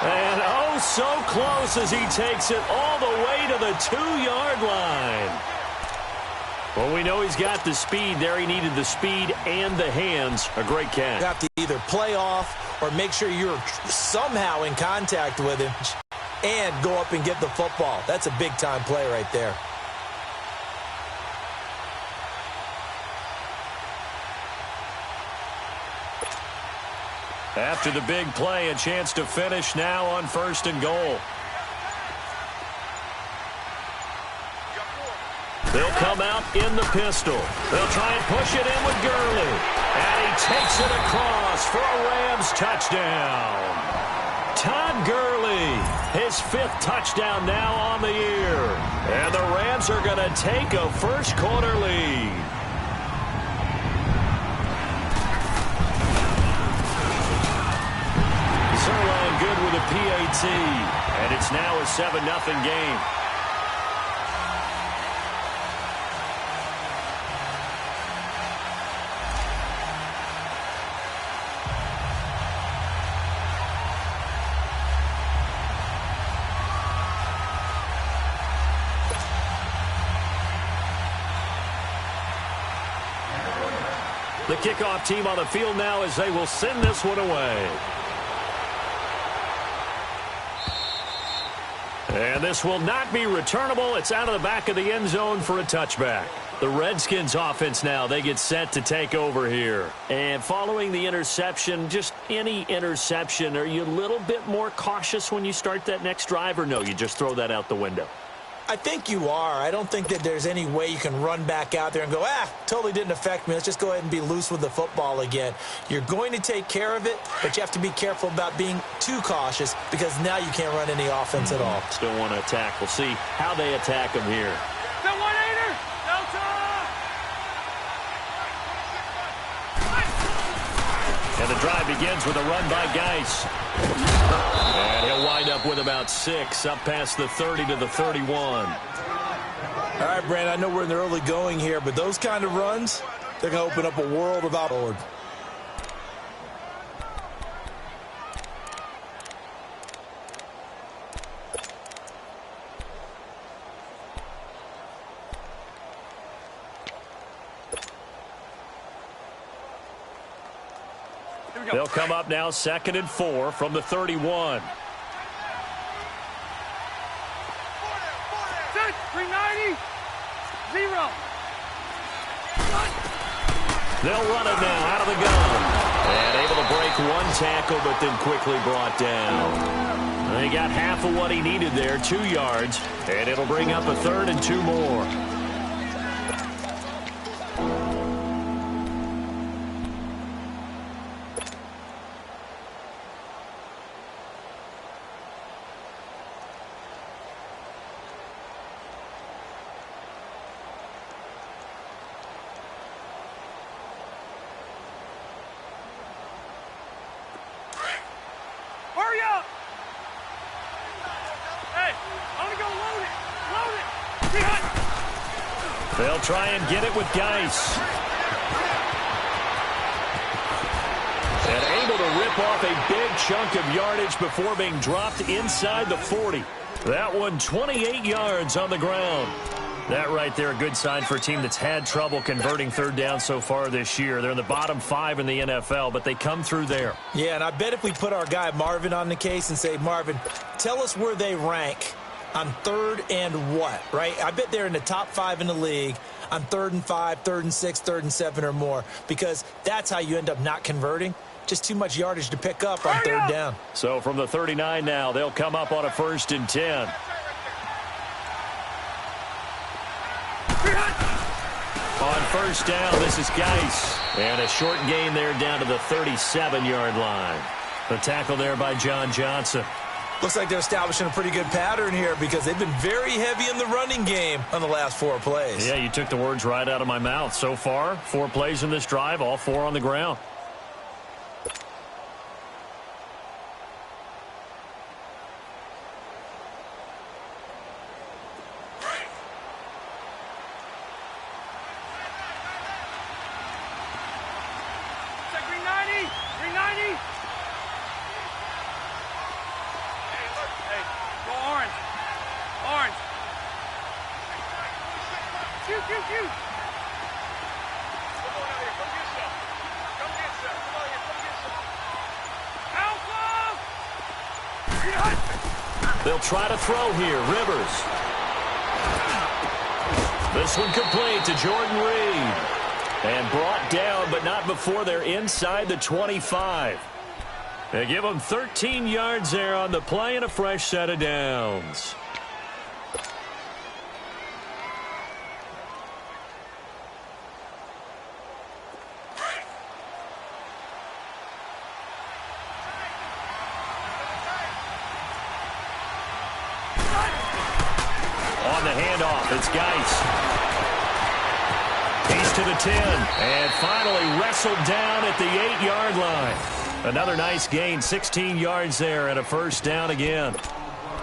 And oh, so close as he takes it all the way to the 2-yard line. Well, we know he's got the speed there. He needed the speed and the hands. A great catch. You have to either play off or make sure you're somehow in contact with him and go up and get the football. That's a big-time play right there. After the big play, a chance to finish now on 1st and goal. They'll come out in the pistol. They'll try and push it in with Gurley. And he takes it across for a Rams touchdown. Todd Gurley, his 5th touchdown now on the year. And the Rams are going to take a first-quarter lead. Zerline good with a PAT. And it's now a 7-0 game. The kickoff team on the field now as they will send this one away. And this will not be returnable. It's out of the back of the end zone for a touchback. The Redskins offense now, they get set to take over here. And following the interception, just any interception, are you a little bit more cautious when you start that next drive, or no, you just throw that out the window? I think you are. I don't think that there's any way you can run back out there and go, totally didn't affect me. Let's just go ahead and be loose with the football again. You're going to take care of it, but you have to be careful about being too cautious because now you can't run any offense at all. Still want to attack. We'll see how they attack them here. The 1-8er! Delta! And the drive begins with a run by Geis. And he'll wind up with about 6, up past the 30 to the 31. All right, Brandon, I know we're in the early going here, but those kind of runs, they're going to open up a world of outward. They'll come up now 2nd and 4 from the 31. 390! 0! They'll run it now out of the gun. And able to break one tackle, but then quickly brought down. He got half of what he needed there, 2 yards. And it'll bring up a 3rd and 2 more. Hurry up! Hey, I'm going to go load it! Load it! Be hot! They'll try and get it with Geis. And able to rip off a big chunk of yardage before being dropped inside the 40. That one 28 yards on the ground. That right there, a good sign for a team that's had trouble converting 3rd down so far this year. They're in the bottom 5 in the NFL, but they come through there. Yeah, and I bet if we put our guy Marvin on the case and say, Marvin, tell us where they rank on 3rd and what, right? I bet they're in the top 5 in the league on 3rd and 5, 3rd and 6, 3rd and 7 or more, because that's how you end up not converting. Just too much yardage to pick up on 3rd down. So from the 39 now, they'll come up on a 1st and 10. On 1st down, this is Geis. And a short gain there down to the 37-yard line. The tackle there by John Johnson. Looks like they're establishing a pretty good pattern here because they've been very heavy in the running game on the last 4 plays. Yeah, you took the words right out of my mouth. So far, 4 plays in this drive, all 4 on the ground. You. Come on out here. Come get some. Come get some. Come on here. Come get some. Alpha! They'll try to throw here. Rivers. This one complete to Jordan Reed. And brought down, but not before they're inside the 25. They give them 13 yards there on the play and a fresh set of downs. On the handoff, it's Geis. He's to the 10, and finally wrestled down at the 8-yard line. Another nice gain, 16 yards there, and a first down again.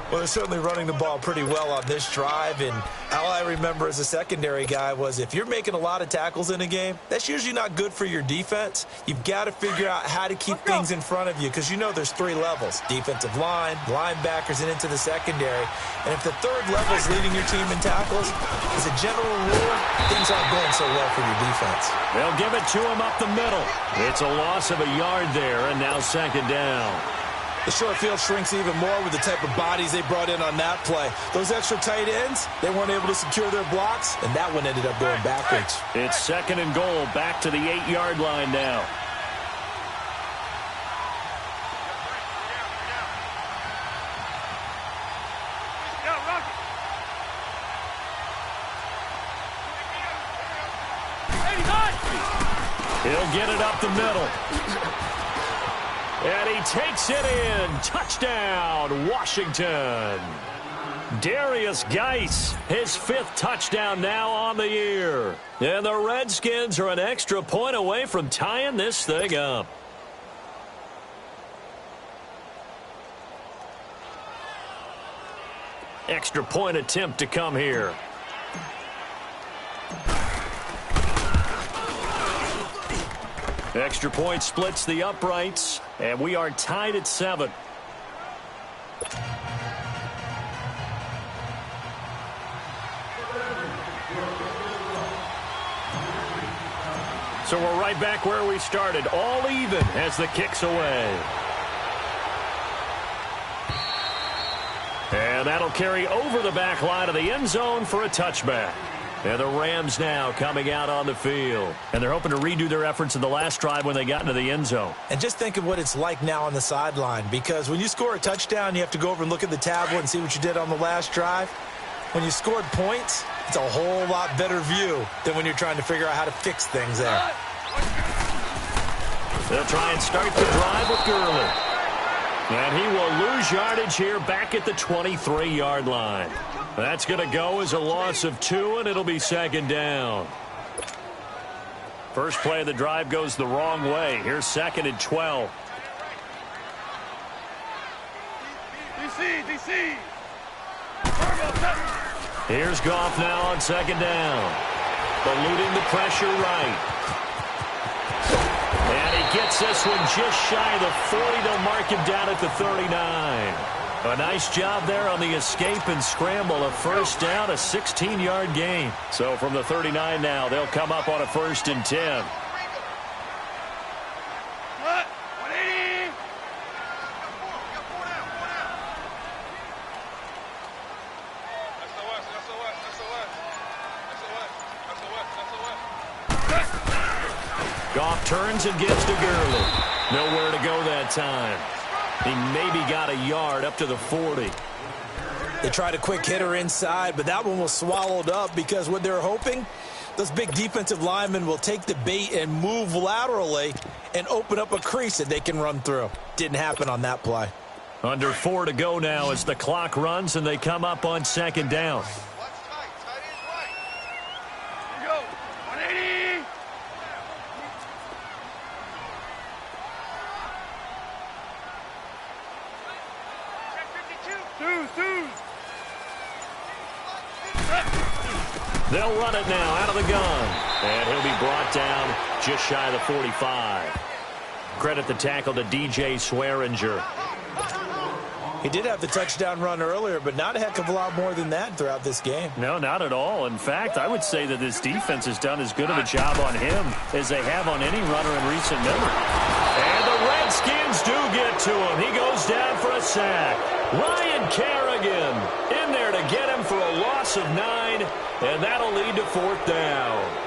Well, they're certainly running the ball pretty well on this drive, and all I remember as a secondary guy was if you're making a lot of tackles in a game, that's usually not good for your defense. You've got to figure out how to keep things in front of you because you know there's 3 levels, defensive line, linebackers, and into the secondary. And if the third level is leading your team in tackles, as a general rule, things aren't going so well for your defense. They'll give it to him up the middle. It's a loss of a yard there, and now second down. The short field shrinks even more with the type of bodies they brought in on that play. Those extra tight ends, they weren't able to secure their blocks, and that one ended up going backwards. It's second and goal, back to the 8-yard line now. He'll get it up the middle. And he takes it in. Touchdown, Washington. Darius Geis, his 5th touchdown now on the year. And the Redskins are an extra point away from tying this thing up. Extra point attempt to come here. Extra point splits the uprights, and we are tied at 7. So we're right back where we started, all even as the kick's away. And that'll carry over the back line of the end zone for a touchback. And the Rams now coming out on the field. And they're hoping to redo their efforts in the last drive when they got into the end zone. And just think of what it's like now on the sideline, because when you score a touchdown, you have to go over and look at the tablet and see what you did on the last drive. When you scored points, it's a whole lot better view than when you're trying to figure out how to fix things there. They'll try and start the drive with Gurley. And he will lose yardage here back at the 23-yard line. That's going to go as a loss of 2, and it'll be second down. First play of the drive goes the wrong way. Here's second and 12. DC. Here's Goff now on second down. Eluding the pressure right. And he gets this one just shy of the 40. They'll mark him down at the 39. A nice job there on the escape and scramble. A first down, a 16-yard gain. So from the 39 now, they'll come up on a 1st and 10. Goff turns and gives to Gurley. Nowhere to go that time. He maybe got a yard up to the 40. They tried a quick hitter inside, but that one was swallowed up because what they're hoping, those big defensive linemen will take the bait and move laterally and open up a crease that they can run through. Didn't happen on that play. Under 4 to go now as the clock runs and they come up on second down. They'll run it now out of the gun. And he'll be brought down just shy of the 45. Credit the tackle to DJ Swearinger. He did have the touchdown run earlier, but not a heck of a lot more than that throughout this game. No, not at all. In fact, I would say that this defense has done as good of a job on him as they have on any runner in recent memory. And the Redskins do get to him. He goes down for a sack. Ryan Kerrigan in there to get him for a loss of 9, and that'll lead to 4th down.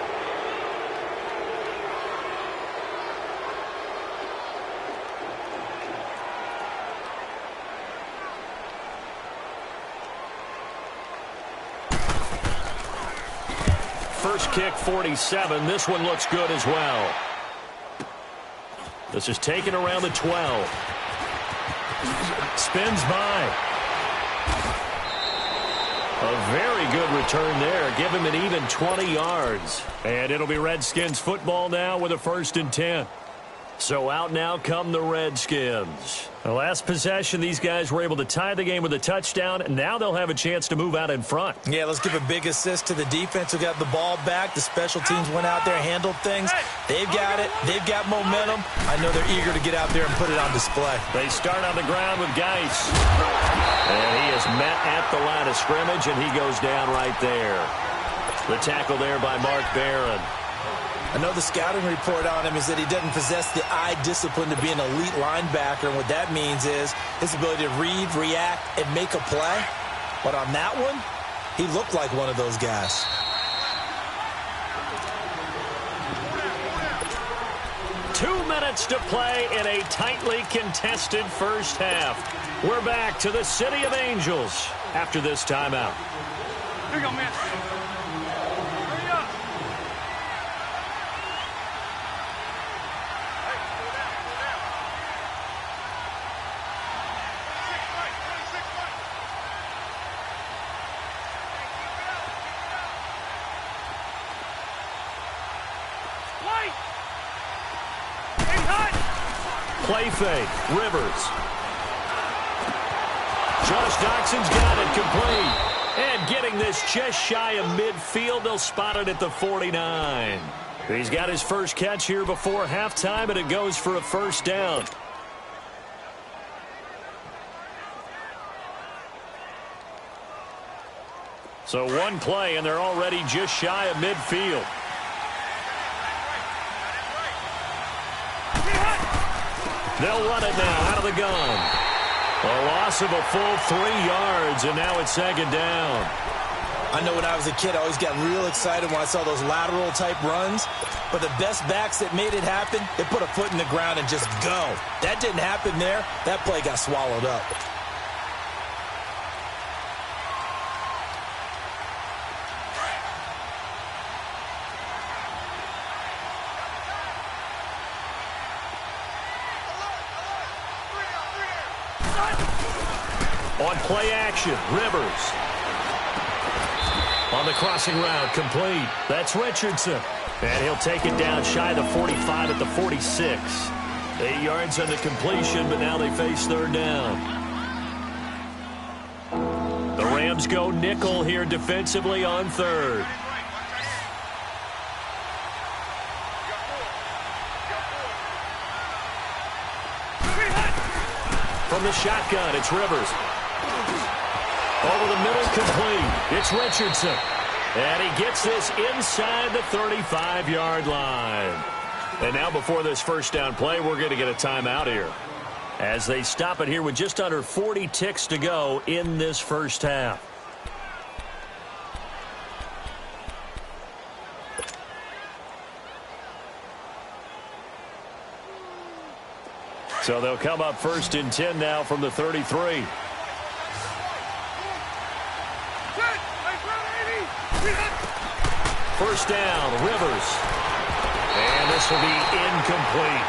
First kick, 47. This one looks good as well. This is taken around the 12. Spins by. A very good return there. Give him an even 20 yards. And it'll be Redskins football now with a 1st and 10. So out now come the Redskins. The last possession, these guys were able to tie the game with a touchdown. Now they'll have a chance to move out in front. Yeah, let's give a big assist to the defense who got the ball back. The special teams went out there, handled things. They've got it. They've got momentum. I know they're eager to get out there and put it on display. They start on the ground with Geis. And he is met at the line of scrimmage, and he goes down right there. The tackle there by Mark Barron. I know the scouting report on him is that he doesn't possess the eye discipline to be an elite linebacker, and what that means is his ability to read, react, and make a play. But on that one, he looked like one of those guys. Two minutes to play in a tightly contested first half. We're back to the City of Angels after this timeout. Here you go, man. Hurry up. Play fake. Rivers. Josh Doxson's got it complete. And getting this just shy of midfield, they'll spot it at the 49. He's got his first catch here before halftime, and it goes for a 1st down. So one play, and they're already just shy of midfield. They'll run it now out of the gun. A loss of a full 3 yards, and now it's 2nd down. I know when I was a kid, I always got real excited when I saw those lateral-type runs. But the best backs that made it happen, they put a foot in the ground and just go. That didn't happen there. That play got swallowed up. On play action, Rivers. On the crossing route, complete. That's Richardson. And he'll take it down shy of the 45 at the 46. 8 yards on the completion, but now they face 3rd down. The Rams go nickel here defensively on 3rd. From the shotgun, it's Rivers. Over the middle, complete. It's Richardson. And he gets this inside the 35-yard line. And now before this 1st down play, we're going to get a timeout here, as they stop it here with just under 40 ticks to go in this first half. So they'll come up 1st and 10 now from the 33. First down, Rivers. And this will be incomplete.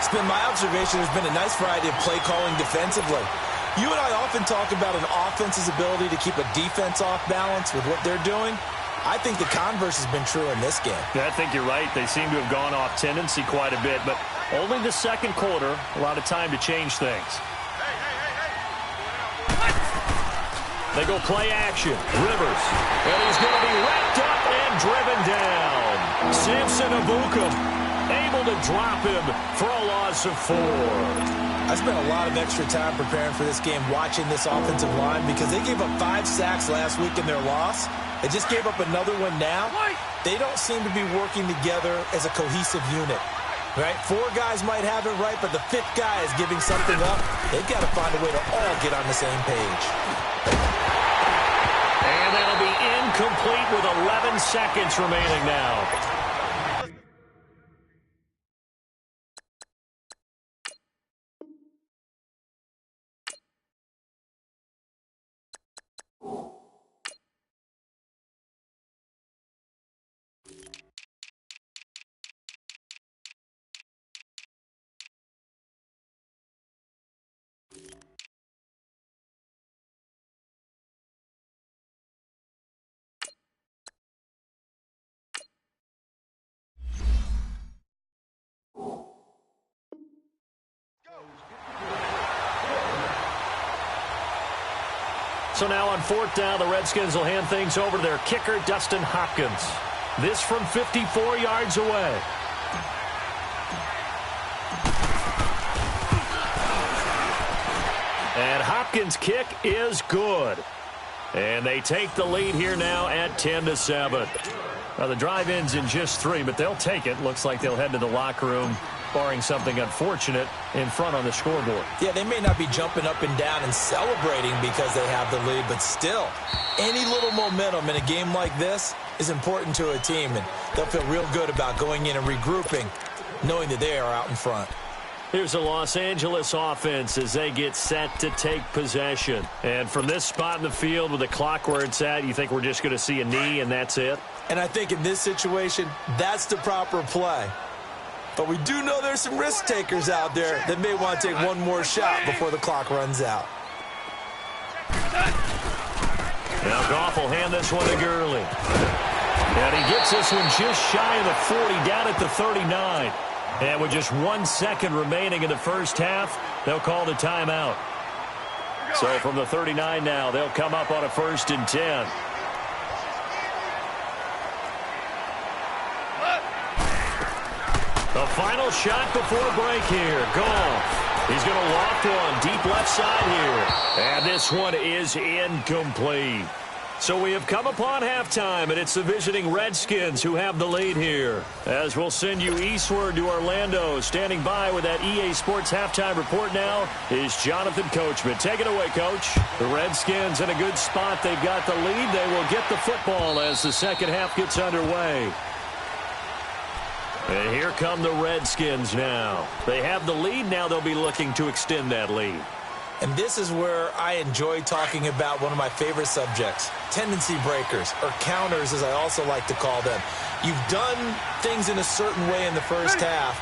It's been my observation there's been a nice variety of play calling defensively. You and I often talk about an offense's ability to keep a defense off balance with what they're doing. I think the converse has been true in this game. Yeah, I think you're right. They seem to have gone off tendency quite a bit, but only the 2nd quarter, a lot of time to change things. They go play action. Rivers. And he's going to be wrapped up and driven down. Samson Ebukam able to drop him for a loss of 4. I spent a lot of extra time preparing for this game watching this offensive line because they gave up 5 sacks last week in their loss. They just gave up another one now. They don't seem to be working together as a cohesive unit. Right? 4 guys might have it right, but the 5th guy is giving something up. They've got to find a way to all get on the same page. And that'll be incomplete with 11 seconds remaining now. So now on 4th down, the Redskins will hand things over to their kicker, Dustin Hopkins. This from 54 yards away. And Hopkins' kick is good. And they take the lead here now at 10-7. Now the drive ends in just 3, but they'll take it. Looks like they'll head to the locker room, barring something unfortunate, in front on the scoreboard. Yeah, they may not be jumping up and down and celebrating because they have the lead, but still, any little momentum in a game like this is important to a team, and they'll feel real good about going in and regrouping, knowing that they are out in front. Here's the Los Angeles offense as they get set to take possession. And from this spot in the field with the clock where it's at, you think we're just going to see a knee and that's it? And I think in this situation, that's the proper play. But we do know there's some risk takers out there that may want to take one more shot before the clock runs out. Now Goff will hand this one to Gurley. And he gets this one just shy of the 40, down at the 39. And with just 1 second remaining in the first half, they'll call the timeout. So from the 39 now, they'll come up on a 1st and 10. The final shot before break here. Goff. He's going to loft one deep left side here. And this one is incomplete. So we have come upon halftime, and it's the visiting Redskins who have the lead here. As we'll send you eastward to Orlando. Standing by with that EA Sports halftime report now is Jonathan Coachman. Take it away, Coach. The Redskins in a good spot. They've got the lead. They will get the football as the second half gets underway. And here come the Redskins now. They have the lead. Now they'll be looking to extend that lead. And this is where I enjoy talking about one of my favorite subjects, tendency breakers, or counters as I also like to call them. You've done things in a certain way in the first half,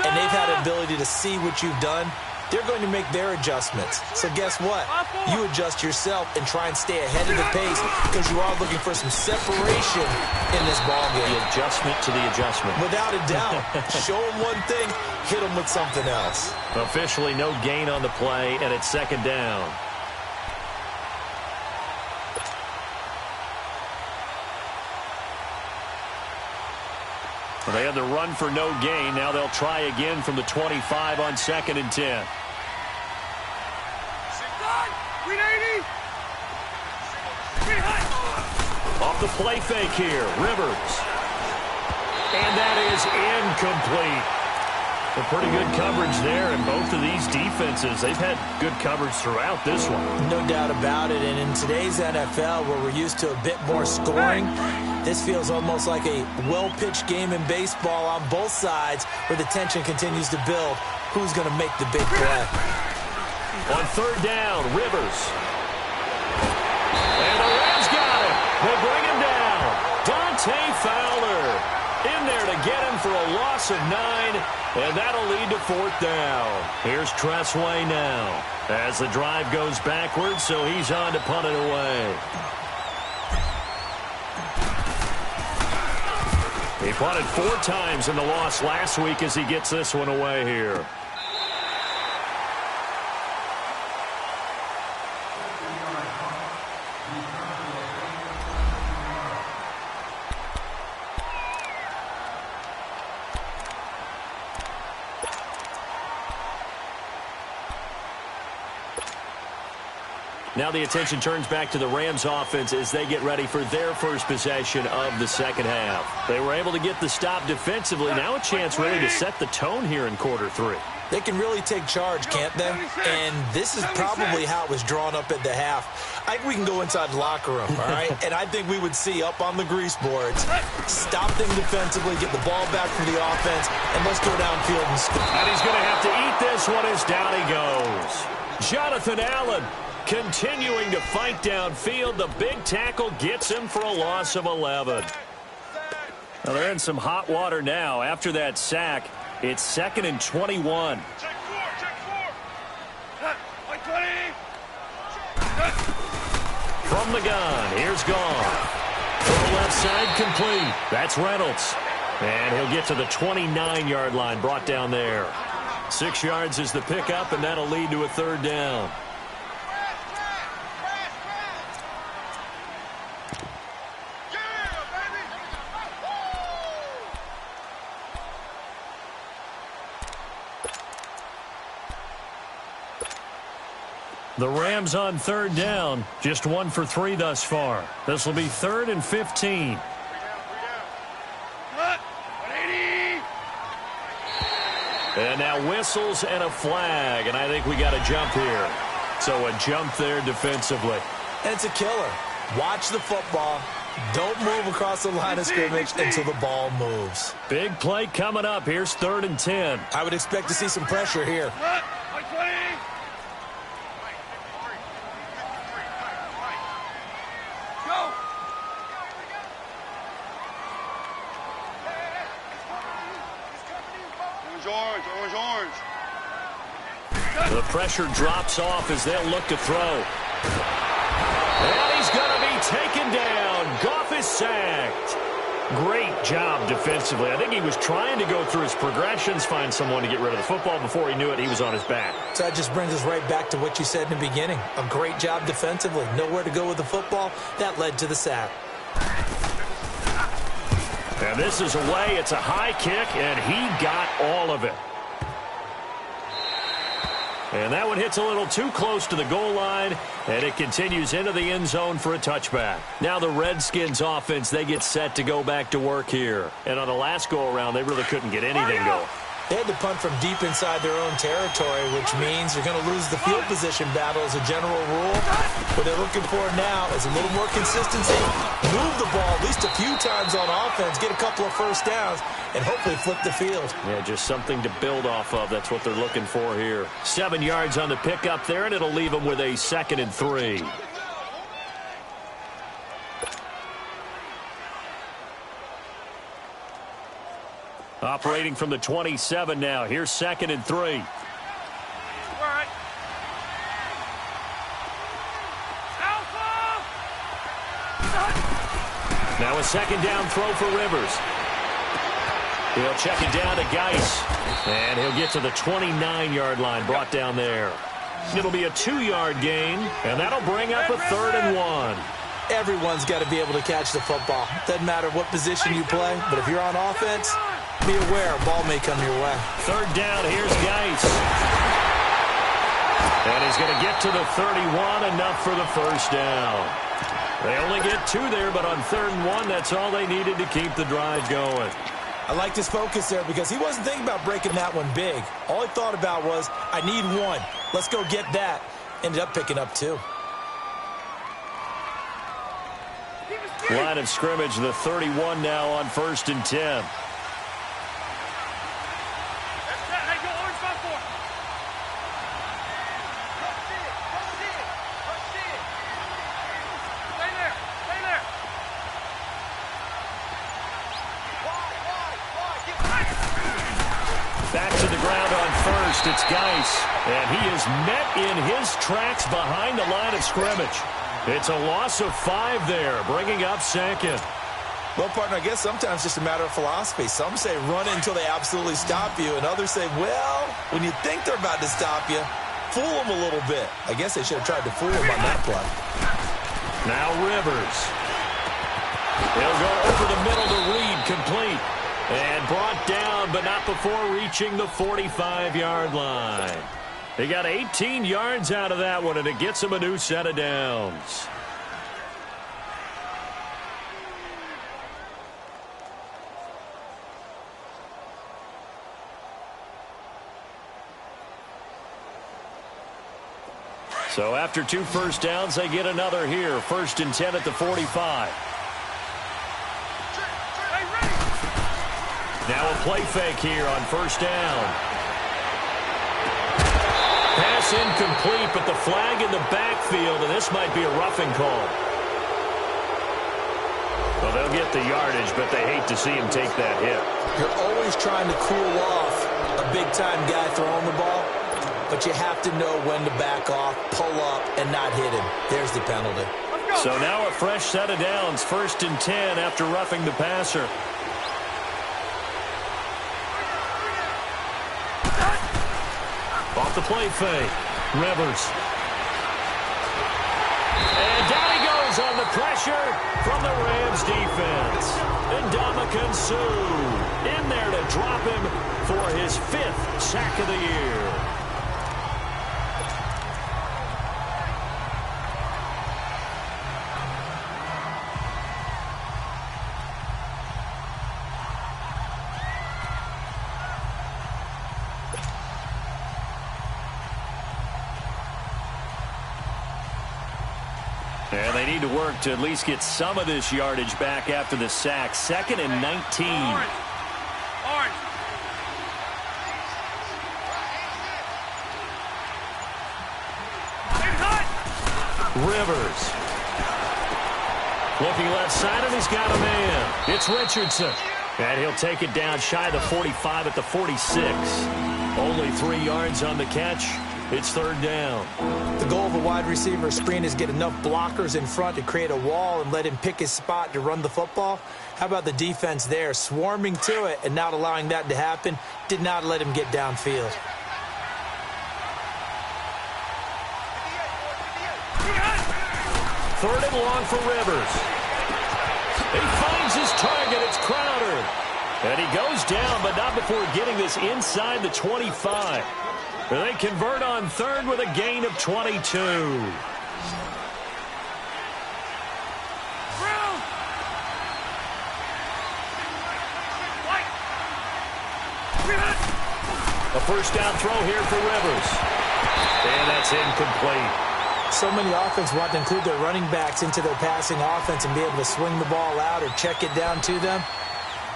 and they've had an ability to see what you've done. They're going to make their adjustments. So guess what? You adjust yourself and try and stay ahead of the pace because you are looking for some separation in this ballgame. The adjustment to the adjustment. Without a doubt. Show them one thing, hit them with something else. Officially no gain on the play, and it's 2nd down. Well, they had the run for no gain. Now they'll try again from the 25 on 2nd and 10. Off the play fake here, Rivers. And that is incomplete. A pretty good coverage there, and both of these defenses, they've had good coverage throughout this one. No doubt about it, and in today's NFL, where we're used to a bit more scoring, this feels almost like a well-pitched game in baseball on both sides where the tension continues to build. Who's going to make the big play? On 3rd down, Rivers. And the Rams got him. They bring him down. Dante Fowler in there to get him for a loss of 9, and that'll lead to 4th down. Here's Tressway now as the drive goes backwards, so he's on to punt it away. He punted 4 times in the loss last week as he gets this one away here. Now the attention turns back to the Rams offense as they get ready for their first possession of the second half. They were able to get the stop defensively. Now a chance really to set the tone here in quarter three. They can really take charge, can't they? And this is probably how it was drawn up at the half. I think we can go inside the locker room, all right? And I think we would see up on the grease boards, stop them defensively, get the ball back for the offense, and let's go downfield and score. And he's going to have to eat this one as down he goes. Jonathan Allen continuing to fight downfield. The big tackle gets him for a loss of 11. Well, they're in some hot water now. After that sack, it's 2nd and 21. Check four. From the gun, here's Goff. From the left side, complete. That's Reynolds. And he'll get to the 29-yard line, brought down there. 6 yards is the pickup, and that'll lead to a third down. The Rams on third down, just 1 for 3 thus far. This will be 3rd and 15. And now whistles and a flag, and I think we got a jump here. So a jump there defensively. And it's a killer. Watch the football. Don't move across the line of scrimmage until the ball moves. Big play coming up. Here's 3rd and 10. I would expect to see some pressure here. The pressure drops off as they'll look to throw. And he's going to be taken down. Goff is sacked. Great job defensively. I think he was trying to go through his progressions, find someone to get rid of the football. Before he knew it, he was on his back. So that just brings us right back to what you said in the beginning. A great job defensively. Nowhere to go with the football. That led to the sack. And this is away. It's a high kick, and he got all of it. And that one hits a little too close to the goal line, and it continues into the end zone for a touchback. Now the Redskins offense, they get set to go back to work here. And on the last go-around, they really couldn't get anything going. They had to punt from deep inside their own territory, which means you're going to lose the field position battle as a general rule. What they're looking for now is a little more consistency, move the ball at least a few times on offense, get a couple of first downs, and hopefully flip the field. Yeah, just something to build off of. That's what they're looking for here. 7 yards on the pickup there, and it'll leave them with a 2nd and 3. Operating from the 27 now. Here's 2nd and 3. All right. Now a 2nd down throw for Rivers. He'll check it down to Geis. And he'll get to the 29-yard line, brought down there. It'll be a 2-yard gain, and that'll bring up a 3rd and 1. Everyone's got to be able to catch the football. Doesn't matter what position you play, but if you're on offense, be aware a ball may come your way. 3rd down, here's Geis. And he's going to get to the 31, enough for the first down. They only get 2 there, but on 3rd and 1, that's all they needed to keep the drive going. I liked his focus there because he wasn't thinking about breaking that one big. All he thought about was, I need 1. Let's go get that. Ended up picking up 2. Line of scrimmage, the 31 now on 1st and 10. Back to the ground on 1st. It's Geis. And he is met in his tracks behind the line of scrimmage. It's a loss of 5 there, bringing up 2nd. Well, partner, I guess sometimes it's just a matter of philosophy. Some say run until they absolutely stop you, and others say, well, when you think they're about to stop you, fool them a little bit. I guess they should have tried to fool them on that play. Now Rivers. He'll go over the middle to Reed, complete. And brought down, but not before reaching the 45-yard line. He got 18 yards out of that one, and it gets him a new set of downs. So after 2 first downs, they get another here. 1st and 10 at the 45. Now a play fake here on 1st down. Pass incomplete, but the flag in the backfield, and this might be a roughing call. Well, they'll get the yardage, but they hate to see him take that hit. You're always trying to cool off a big-time guy throwing the ball, but you have to know when to back off, pull up, and not hit him. There's the penalty. So now a fresh set of downs, 1st and 10 after roughing the passer. Off the play fake. Rivers. And down he goes on the pressure from the Rams defense. And Ndamukong Suh in there to drop him for his 5th sack of the year. And they need to work to at least get some of this yardage back after the sack. 2nd and 19. Orange. Rivers. Looking left side, and he's got a man. It's Richardson. And he'll take it down shy of the 45 at the 46. Only 3 yards on the catch. It's 3rd down. The goal of a wide receiver screen is get enough blockers in front to create a wall and let him pick his spot to run the football. How about the defense there, swarming to it and not allowing that to happen? Did not let him get downfield. Third and long for Rivers. He finds his target. It's Crowder. And he goes down, but not before getting this inside the 25. They convert on 3rd with a gain of 22. A 1st down throw here for Rivers. And that's incomplete. So many offenses want to include their running backs into their passing offense and be able to swing the ball out or check it down to them.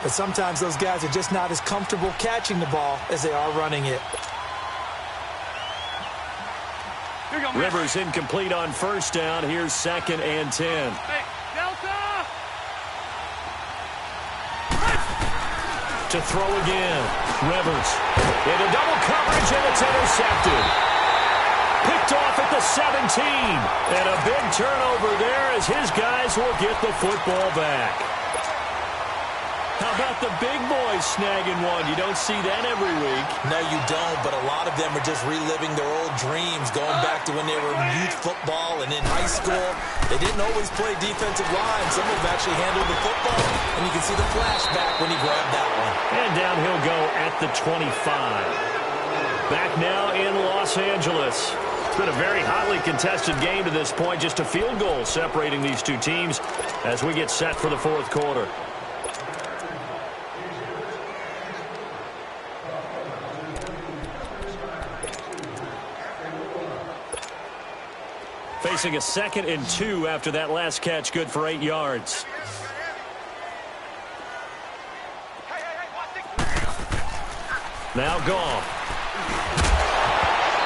But sometimes those guys are just not as comfortable catching the ball as they are running it. Rivers incomplete on 1st down. Here's 2nd and 10. Hey, Delta! To throw again. Rivers into double coverage, and it's intercepted. Picked off at the 17. And a big turnover there as his guys will get the football back. How about the big boys snagging one? You don't see that every week. No, you don't, but a lot of them are just reliving their old dreams, going back to when they were in youth football and in high school. They didn't always play defensive line. Some of them actually handled the football, and you can see the flashback when he grabbed that one. And down he'll go at the 25. Back now in Los Angeles. It's been a very hotly contested game to this point. Just a field goal separating these two teams as we get set for the 4th quarter. Facing a 2nd and 2 after that last catch, good for 8 yards. Now Goff.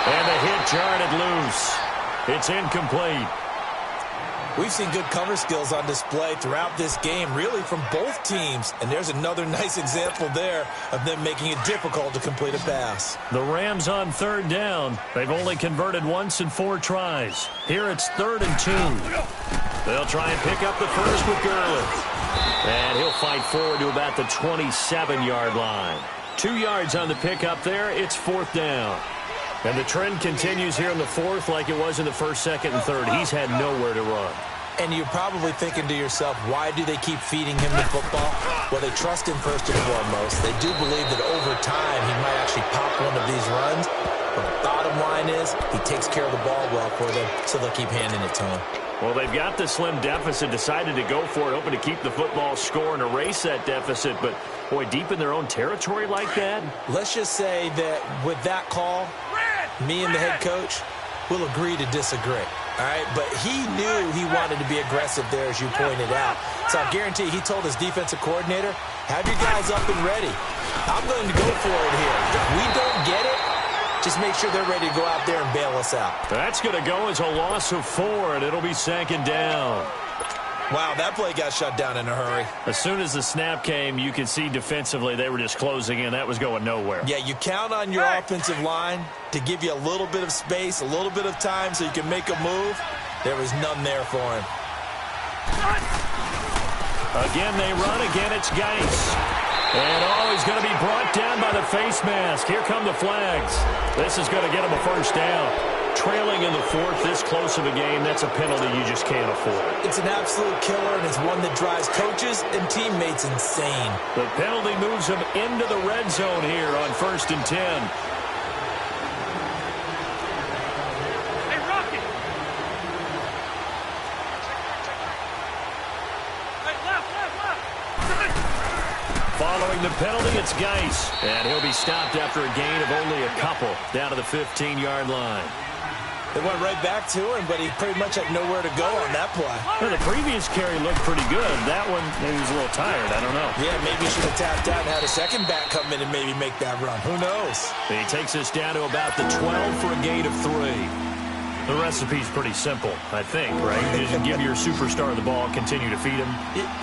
And the hit jarred loose. It's incomplete. We've seen good cover skills on display throughout this game, really from both teams. And there's another nice example there of them making it difficult to complete a pass. The Rams on 3rd down. They've only converted once in 4 tries. Here it's 3rd and 2. They'll try and pick up the first with Gurley. And he'll fight forward to about the 27-yard line. 2 yards on the pickup there. It's 4th down. And the trend continues here in the 4th like it was in the 1st, 2nd, and 3rd. He's had nowhere to run. And you're probably thinking to yourself, why do they keep feeding him the football? Well, they trust him first and foremost. They do believe that over time he might actually pop one of these runs. But bottom line is he takes care of the ball well for them, so they'll keep handing it to him. Well, they've got the slim deficit, decided to go for it, hoping to keep the football score and erase that deficit. But, boy, deep in their own territory like that? Let's just say that with that call, me and the head coach will agree to disagree. All right, but he knew he wanted to be aggressive there, as you pointed out. So I guarantee he told his defensive coordinator, have your guys up and ready. I'm going to go for it here. If we don't get it, just make sure they're ready to go out there and bail us out. That's going to go as a loss of 4, and it'll be second down. Wow, that play got shut down in a hurry. As soon as the snap came, you could see defensively they were just closing in. That was going nowhere. Yeah, you count on your offensive line to give you a little bit of space, a little bit of time so you can make a move. There was none there for him. Again, they run. Again, it's Geis. And, he's going to be brought down by the face mask. Here come the flags. This is going to get him a first down. Trailing in the 4th, this close of a game, that's a penalty you just can't afford. It's an absolute killer, and it's one that drives coaches and teammates insane. The penalty moves him into the red zone here on 1st and 10. Hey, Rocky! Hey, left! Following the penalty, it's Geis. And he'll be stopped after a gain of only a couple down to the 15-yard line. They went right back to him, but he pretty much had nowhere to go on that play. Well, the previous carry looked pretty good. That one, maybe he was a little tired. I don't know. Yeah, maybe he should have tapped out and had a second back come in and maybe make that run. Who knows? He takes us down to about the 12 for a gain of 3. The recipe's pretty simple, I think, right? You just give your superstar the ball, continue to feed him.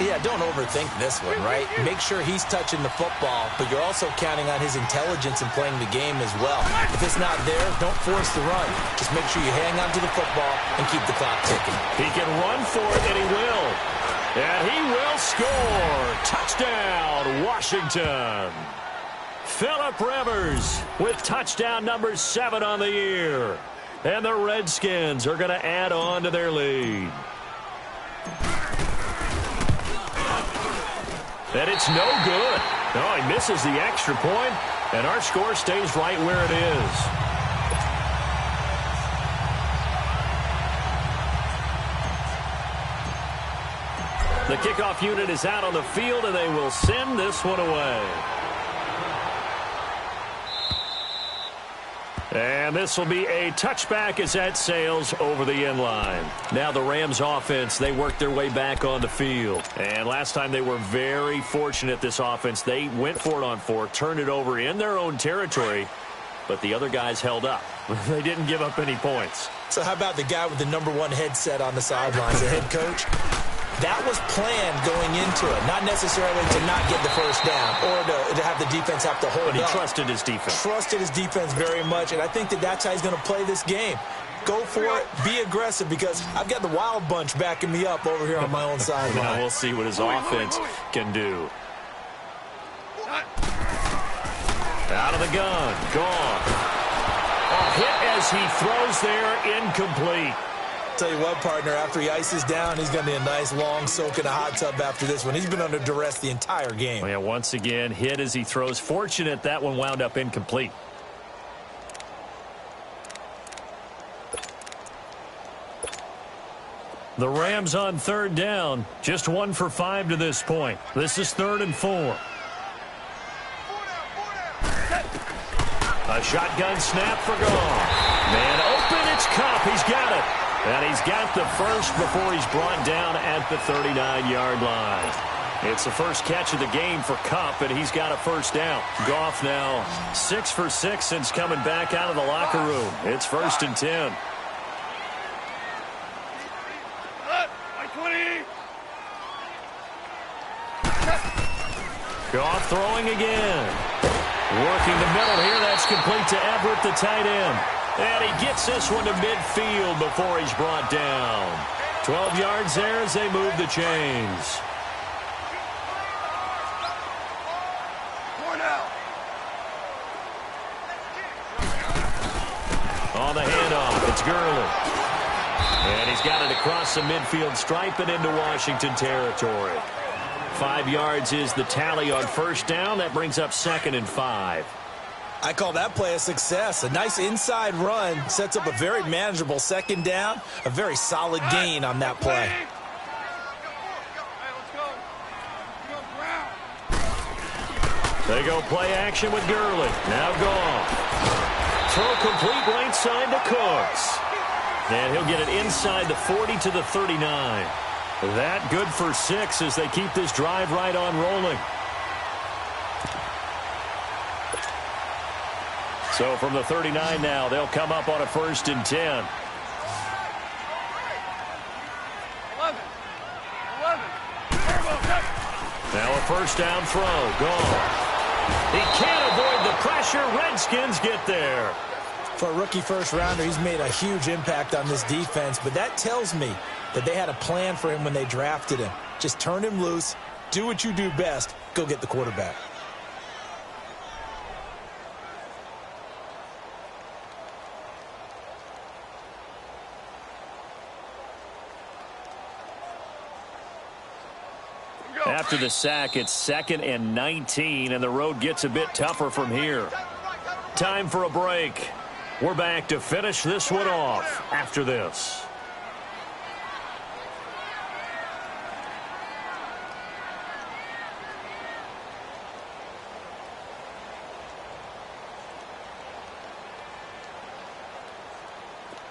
Yeah, don't overthink this one, right? Make sure he's touching the football, but you're also counting on his intelligence in playing the game as well. If it's not there, don't force the run. Just make sure you hang on to the football and keep the clock ticking. He can run for it, and he will. And he will score. Touchdown, Washington. Philip Rivers with touchdown number 7 on the year. And the Redskins are going to add on to their lead. And it's no good. No, he misses the extra point, and our score stays right where it is. The kickoff unit is out on the field, and they will send this one away. And this will be a touchback as that sails over the end line. Now the Rams offense, they worked their way back on the field. And last time they were very fortunate, this offense. They went for it on 4, turned it over in their own territory, but the other guys held up. They didn't give up any points. So how about the guy with the number 1 headset on the sidelines, the head coach? That was planned going into it, not necessarily to not get the first down or to have the defense have to hold up. But he trusted his defense. Trusted his defense very much, and I think that's how he's going to play this game. Go for it, be aggressive, because I've got the Wild Bunch backing me up over here on my own sideline. Now we'll see what his offense can do. Out of the gun, gone. A hit as he throws there, incomplete. Tell you what, partner, after he ices down, he's going to be a nice long soak in a hot tub after this one. He's been under duress the entire game. Yeah, once again, hit as he throws. Fortunate that one wound up incomplete. The Rams on 3rd down, just 1 for 5 to this point. This is 3rd and 4. A shotgun snap for Goff. Man open, it's Kupp. He's got it. And he's got the first before he's brought down at the 39-yard line. It's the first catch of the game for Kupp, and he's got a first down. Goff now 6 for 6 since coming back out of the locker room. It's 1st and 10. Goff throwing again. Working the middle here. That's complete to Everett, the tight end. And he gets this one to midfield before he's brought down. 12 yards there as they move the chains. On the handoff, it's Gurley. And he's got it across the midfield stripe and into Washington territory. 5 yards is the tally on first down. That brings up 2nd and 5. I call that play a success. A nice inside run sets up a very manageable second down, a very solid gain on that play. They go play action with Gurley. Now Goff. Throw complete right side to Cooks. And he'll get it inside the 40 to the 39. That good for 6 as they keep this drive right on rolling. So from the 39 now, they'll come up on a 1st and 10. 11. Now a 1st down throw. Goff. He can't avoid the pressure. Redskins get there. For a rookie first-rounder, he's made a huge impact on this defense, but that tells me that they had a plan for him when they drafted him. Just turn him loose, do what you do best, go get the quarterback. After the sack, it's 2nd and 19, and the road gets a bit tougher from here. Time for a break. We're back to finish this one off after this.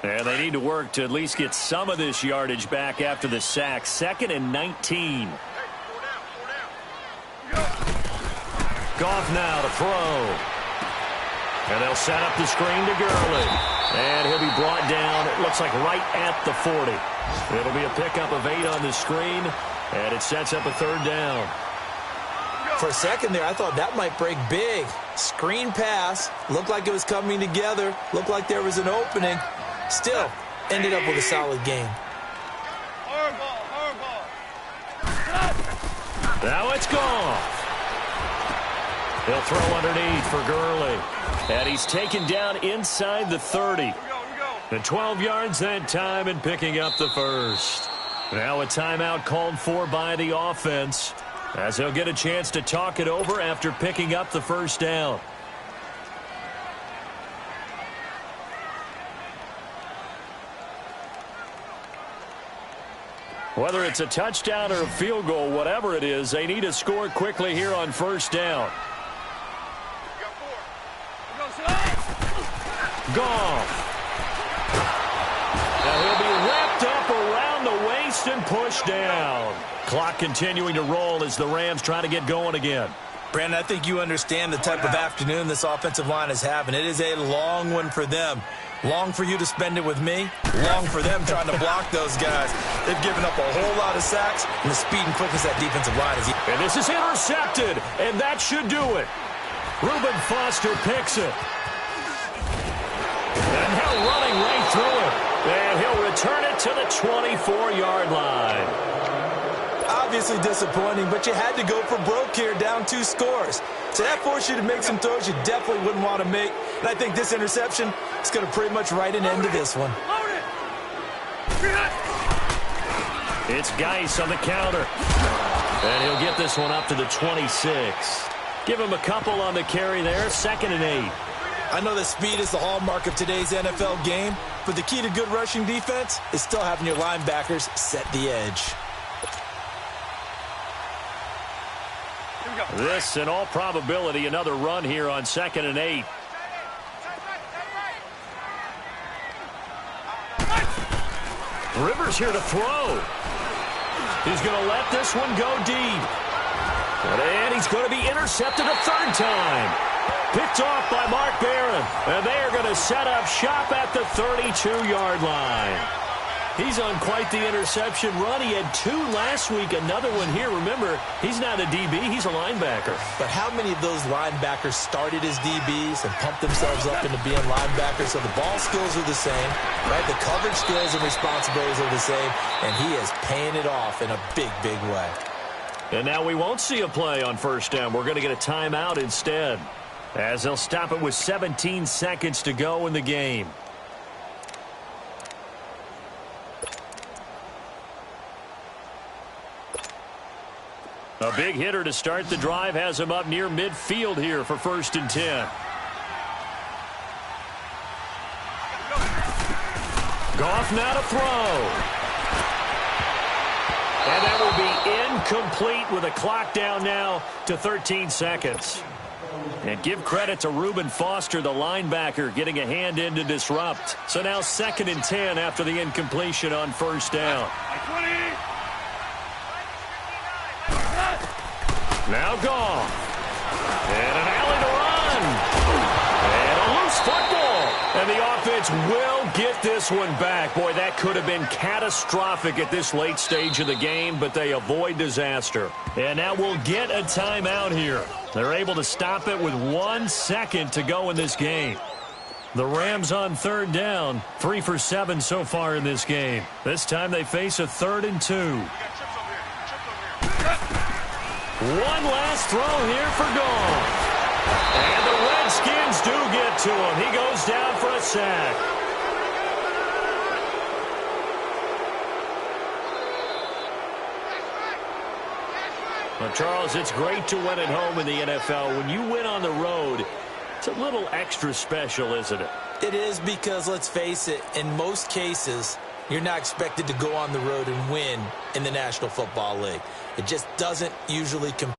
And they need to work to at least get some of this yardage back after the sack. 2nd and 19. Goff now to throw. And they'll set up the screen to Gurley. And he'll be brought down, it looks like right at the 40. It'll be a pickup of 8 on the screen, and it sets up a 3rd down. For a second there, I thought that might break big. Screen pass, looked like it was coming together, looked like there was an opening. Still, ended up with a solid game. Now it's Goff. He'll throw underneath for Gurley. And he's taken down inside the 30. And 12 yards that time and picking up the 1st. Now a timeout called for by the offense, as he'll get a chance to talk it over after picking up the 1st down. Whether it's a touchdown or a field goal, whatever it is, they need to score quickly here on 1st down. Goff. Now he'll be wrapped up around the waist and pushed down. Clock continuing to roll as the Rams try to get going again. Brandon, I think you understand the type of afternoon this offensive line is having. It is a long one for them. Long for you to spend it with me. Long for them trying to block those guys. They've given up a whole lot of sacks, and the speed and quickness that defensive line is. And this is intercepted, and that should do it. Reuben Foster picks it. And he'll running right through it. And he'll return it to the 24-yard line. Obviously disappointing, but you had to go for broke here, down 2 scores. So that forced you to make some throws you definitely wouldn't want to make. And I think this interception is going to pretty much write an end to this one. It's Geis on the counter. And he'll get this one up to the 26. Give him a couple on the carry there. 2nd and 8. I know that speed is the hallmark of today's NFL game, but the key to good rushing defense is still having your linebackers set the edge. This, in all probability, another run here on 2nd and 8. Rivers here to throw. He's going to let this one go deep. And he's going to be intercepted a 3rd time. Picked off by Mark Barron. And they are going to set up shop at the 32-yard line. He's on quite the interception run. He had 2 last week, another one here. Remember, he's not a DB, he's a linebacker. But how many of those linebackers started as DBs and pumped themselves up into being linebackers? So the ball skills are the same, right? The coverage skills and responsibilities are the same, and he is paying it off in a big, big way. And now we won't see a play on 1st down. We're going to get a timeout instead, as they'll stop it with 17 seconds to go in the game. A big hitter to start the drive has him up near midfield here for 1st and 10. Goff now to throw. And that will be incomplete with a clock down now to 13 seconds. And give credit to Reuben Foster, the linebacker, getting a hand in to disrupt. So now 2nd and 10 after the incompletion on first down. Now Goff. And an alley to run. And a loose football. And the offense will get this one back. Boy, that could have been catastrophic at this late stage of the game, but they avoid disaster. And now we'll get a timeout here. They're able to stop it with 1 second to go in this game. The Rams on 3rd down, 3 for 7 so far in this game. This time they face a 3rd and 2. One last throw here for Goff. And the Redskins do get to him. He goes down for a sack. Well, Charles, it's great to win at home in the NFL. When you win on the road, it's a little extra special, isn't it? It is because, let's face it, in most cases, you're not expected to go on the road and win in the National Football League. It just doesn't usually compare.